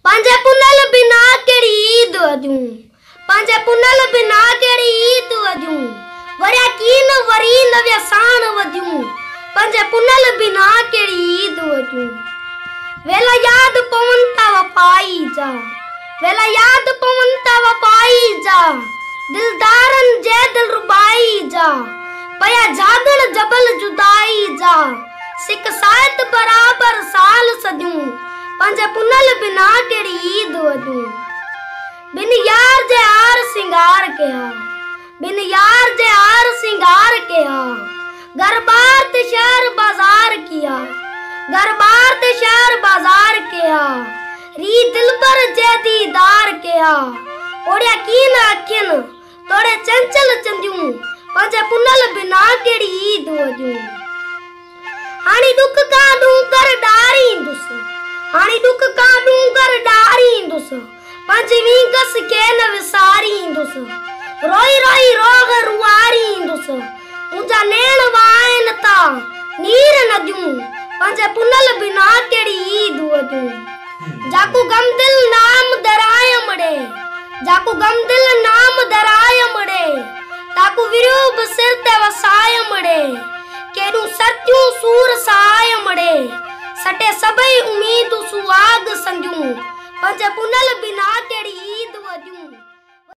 पंजे पुनल बिना केड़ी ईद वजूं पंजे पुनल बिना केड़ी ईद वजूं वरिया कीन वरी नव्या साण वजूं पंजे पुनल बिना केड़ी ईद वजूं वेला याद पवन ता वफाई जा वेला याद पवन ता वफाई जा दिलदारन जे दिल रुबाई जा पया जागण जबल जुदाई जा सिक सायत बराबर साल सदियूं पंजे पुनल बिना केड़ी ईद वजूं बिन यार जे हार सिंगार कया बिन यार जे हार सिंगार कया घर बार ते शहर बाजार किया घर बार ते शहर बाजार किया री दिल पर जे दीदार किया ओड़िया कीन अखिन तोड़े चंचल चंदियूं पंजे पुनल बिना केड़ी ईद वजूं हानी दुख काडू कर डारी दुस हानी दुख काडू कर डारी दुस पंजवी गस के न विसारी दुस रोई रोई रोग रुआरी दुस मुझा नेण वाइन ता नीर नदियूं पंजे पुनल बिना केड़ी ईद वजूं जाकू गम दिल नाम दराय मड़े जाकू गम दिल नाम दराय मड़े ताकू विरूब सिर ते वसाय मड़े केडू सत्यूं सूर साय मड़े सटे सबई उम्मीद सुहाग संजूं पंजे पुनल बिना केड़ी ईद